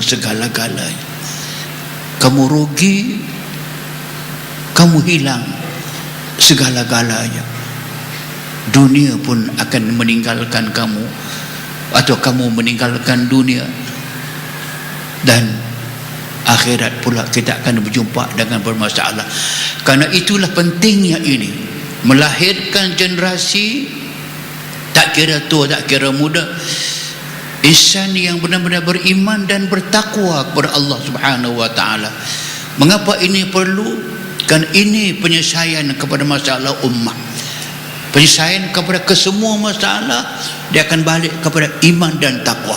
segala-galanya. Kamu rugi, kamu hilang segala-galanya. Dunia pun akan meninggalkan kamu, atau kamu meninggalkan dunia, dan akhirat pula kita akan berjumpa dengan bermasalah. Karena itulah pentingnya ini, melahirkan generasi, tak kira tua, tak kira muda, insan yang benar-benar beriman dan bertakwa kepada Allah Subhanahu wa taala. Mengapa ini perlu? Kan ini penyelesaian kepada masalah ummah, penyelesaian kepada kesemua masalah. Dia akan balik kepada iman dan takwa.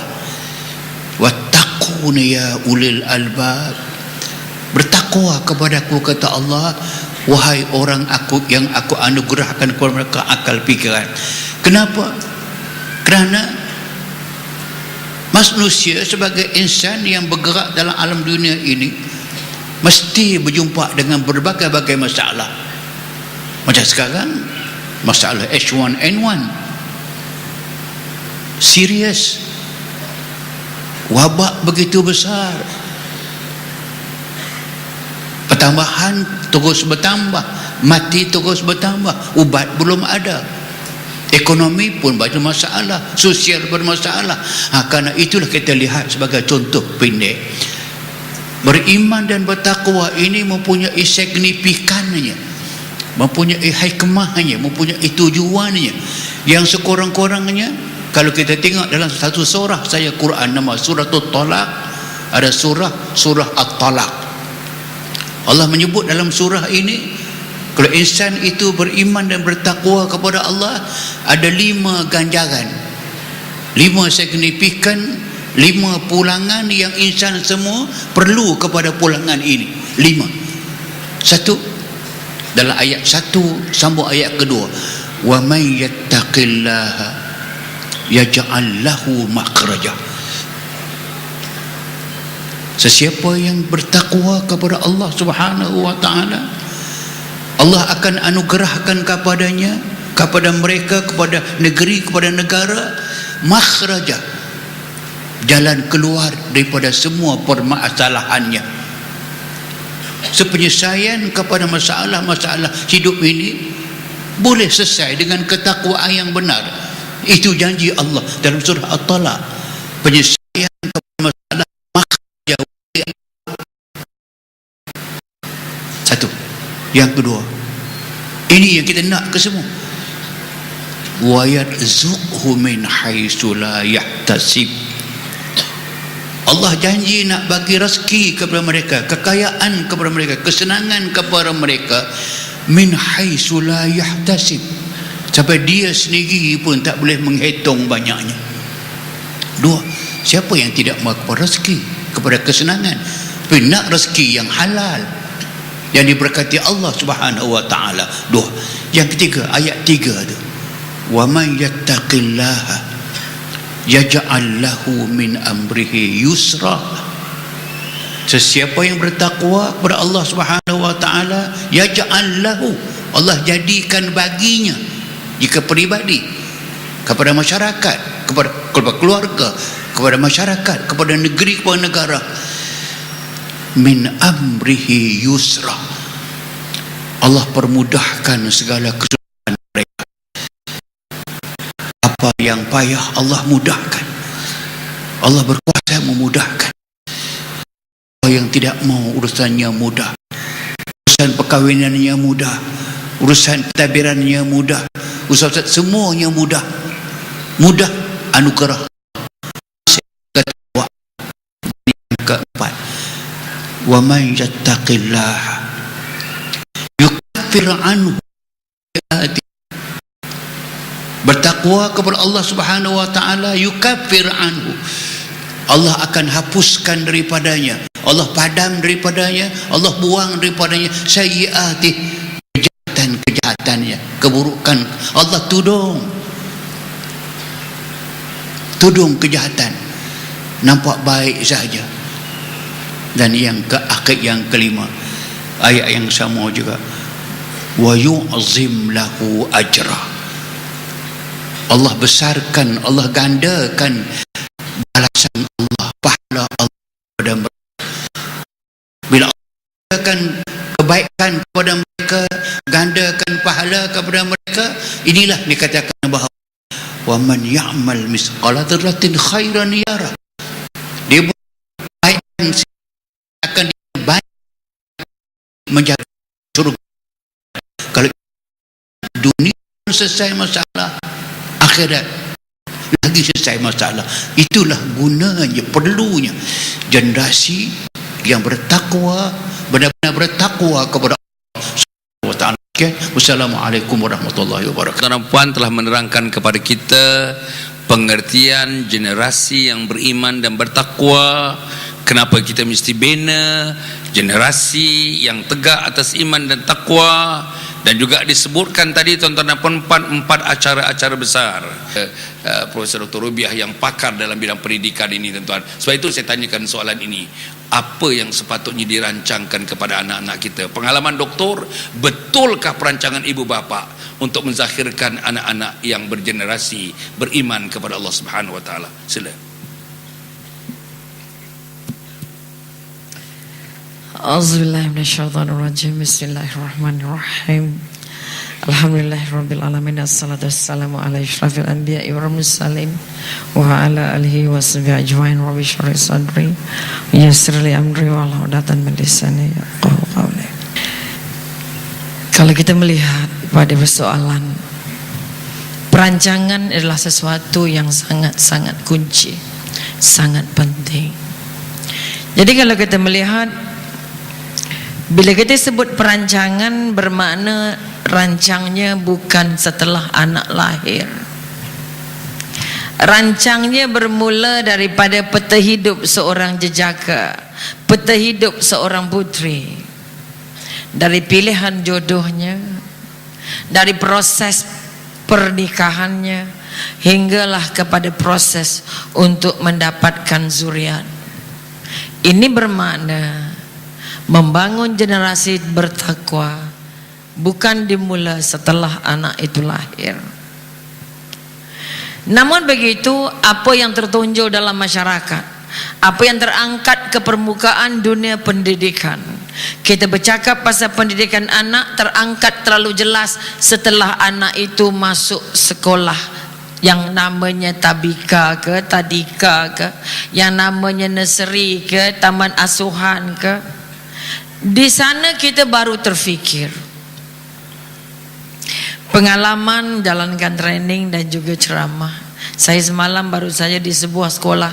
Wattaqun ya ulil albab, bertakwa kepadaku, kata Allah, wahai orang yang aku anugerahkan kepada mereka akal fikiran. Kenapa? Kerana manusia sebagai insan yang bergerak dalam alam dunia ini mesti berjumpa dengan berbagai-bagai masalah. Macam sekarang, masalah H1N1 serius, wabak begitu besar, pertambahan terus bertambah, mati terus bertambah, ubat belum ada, ekonomi pun banyak masalah, sosial bermasalah. Karena itulah kita lihat sebagai contoh pendek, beriman dan bertakwa ini mempunyai signifikannya, mempunyai hikmahnya, mempunyai tujuannya yang sekurang-kurangnya. Kalau kita tengok dalam satu surah saya Quran, nama suratul Talaq, ada surah At-Talaq. Allah menyebut dalam surah ini, kalau insan itu beriman dan bertakwa kepada Allah, ada 5 ganjaran, 5 signifikan, 5 pulangan yang insan semua perlu kepada pulangan ini. 5. Satu, dalam ayat 1 sambung ayat kedua, wa may yattaqillaha yaj'al lahu makhraja. Sesiapa yang bertakwa kepada Allah Subhanahu wa taala, Allah akan anugerahkan kepadanya, kepada mereka, kepada negeri, kepada negara, makhraja, jalan keluar daripada semua permasalahannya. Penyelesaian kepada masalah-masalah hidup ini boleh selesai dengan ketakwaan yang benar. Itu janji Allah dalam surah At-Talaq. Penyelesaian kepada masalah makhraja. Satu. Yang kedua, ini yang kita nak ke semua, wa yarzuqhu min haitsu la yahtasib. Allah janji nak bagi rezeki kepada mereka, kekayaan kepada mereka, kesenangan kepada mereka, min haitsu la yahtasib, sampai dia sendiri pun tak boleh menghitung banyaknya. Dua, siapa yang tidak mahu kepada rezeki, kepada kesenangan, tapi nak rezeki yang halal, yang diberkati Allah Subhanahu wa taala. Dua. Yang ketiga, ayat 3 tu, wa man yattaqillaha yaj'al lahu min amrihi yusra. Sesiapa yang bertakwa kepada Allah Subhanahu wa taala, yaj'al lahu, Allah jadikan baginya, jika peribadi, kepada masyarakat, kepada keluarga, kepada masyarakat, kepada negeri, kepada negara, min amrihi yusra, Allah permudahkan segala kesulitan mereka. Apa yang payah Allah mudahkan, Allah berkuasa memudahkan. Apa yang tidak mau urusannya mudah, urusan perkahwinannya mudah, urusan pentadbirannya mudah, urusan semuanya mudah. Mudah anugerah. Yang keempat, wa man yattaqillah yukaffir anhu, bertakwa kepada Allah Subhanahu wa taala, yukaffir anhu, Allah akan hapuskan daripadanya, Allah padam daripadanya, Allah buang daripadanya sayyi'ati, kejahatan-kejahatannya, keburukan. Allah tudung kejahatan, nampak baik saja. Dan yang akhir, yang kelima, ayat yang sama juga, wa yu'zim lahu ajra, Allah besarkan, Allah gandakan balasan Allah, pahala Allah kepada mereka. Bila Allah akan kebaikan kepada mereka, gandakan pahala kepada mereka, inilah dikatakan bahawa wa man ya'mal misqala dzarratin khairan yarah. Dia kebaikan akan dibaik menjadi surga. Kalau dunia selesai masalah, akhirat lagi selesai masalah. Itulah gunanya, perlunya generasi yang bertakwa, benar-benar bertakwa kepada Allah Taala. Wassalamualaikum warahmatullahi wabarakatuh. Tuan Puan telah menerangkan kepada kita pengertian generasi yang beriman dan bertakwa. Kenapa kita mesti bina generasi yang tegak atas iman dan takwa. Dan juga disebutkan tadi tuan-tuan dan puan empat acara-acara besar. Profesor Dr. Rubiah yang pakar dalam bidang pendidikan ini tuan-tuan. Sebab itu saya tanyakan soalan ini. Apa yang sepatutnya dirancangkan kepada anak-anak kita? Pengalaman doktor, betulkah perancangan ibu bapa untuk menzahirkan anak-anak yang bergenerasi beriman kepada Allah Subhanahu wa taala? Sila. A'udzubillahi minasyaitonirrajim. Bismillahirrahmanirrahim. Alhamdulillahirabbil alamin. Assalatu wassalamu ala asyrafil anbiya'i wal mursalin wa ala alihi washabihi ajmain. Rabbi shrah li sadri wa yassir li amri wa hlul 'uqdatam min lisani yafqahu qawli. Kalau kita melihat pada persoalan perancangan adalah sesuatu yang sangat-sangat kunci, sangat penting. Jadi kalau kita melihat, bila kita sebut perancangan, bermakna rancangnya bukan setelah anak lahir. Rancangnya bermula daripada peta hidup seorang jejaka, peta hidup seorang putri, dari pilihan jodohnya, dari proses pernikahannya, hinggalah kepada proses untuk mendapatkan zuriat. Ini bermakna membangun generasi bertakwa bukan dimula setelah anak itu lahir. Namun begitu, apa yang tertonjol dalam masyarakat, apa yang terangkat ke permukaan dunia pendidikan, kita bercakap pasal pendidikan anak, terangkat terlalu jelas setelah anak itu masuk sekolah yang namanya tabika ke, tadika ke, yang namanya nursery ke, taman asuhan ke. Di sana kita baru terfikir. Pengalaman jalankan training dan juga ceramah. Saya semalam baru saja di sebuah sekolah,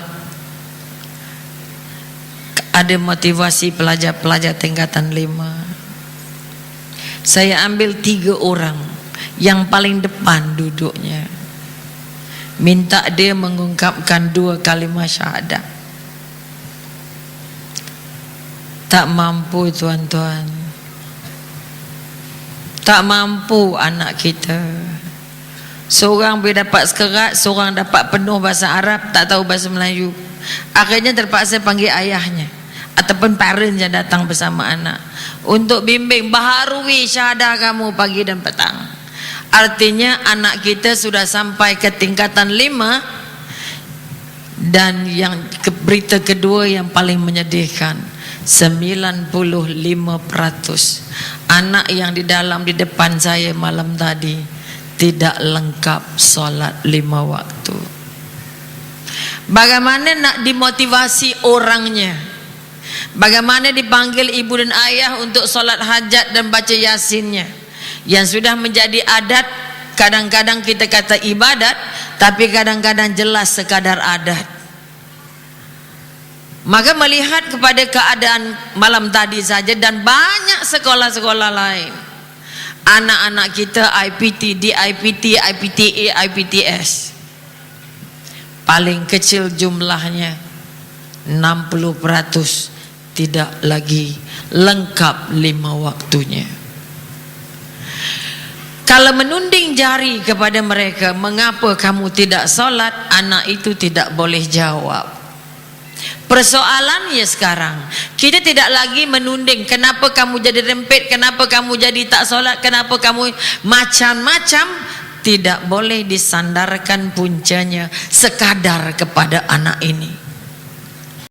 ada motivasi pelajar-pelajar tingkatan 5. Saya ambil 3 orang yang paling depan duduknya, minta dia mengungkapkan 2 kalimat syahadat. Tak mampu tuan-tuan, tak mampu anak kita. Seorang boleh dapat sekerat, seorang dapat penuh bahasa Arab, tak tahu bahasa Melayu. Akhirnya terpaksa panggil ayahnya ataupun parents yang datang bersama anak untuk bimbing, baharui syahadah kamu pagi dan petang. Artinya anak kita sudah sampai ke tingkatan 5. Dan yang berita kedua yang paling menyedihkan, 95% anak yang di depan saya malam tadi tidak lengkap solat 5 waktu. Bagaimana nak dimotivasi orangnya? Bagaimana dipanggil ibu dan ayah untuk solat hajat dan baca yasinnya, yang sudah menjadi adat? Kadang-kadang kita kata ibadat, tapi kadang-kadang jelas sekadar adat. Maka melihat kepada keadaan malam tadi saja dan banyak sekolah-sekolah lain, anak-anak kita IPT, DIPT, IPTA, IPTS, paling kecil jumlahnya 60% tidak lagi lengkap 5 waktunya. Kalau menunding jari kepada mereka, mengapa kamu tidak solat, anak itu tidak boleh jawab. Persoalannya sekarang, kita tidak lagi menunding, kenapa kamu jadi rempit, kenapa kamu jadi tak solat, kenapa kamu macam-macam. Tidak boleh disandarkan puncanya sekadar kepada anak ini.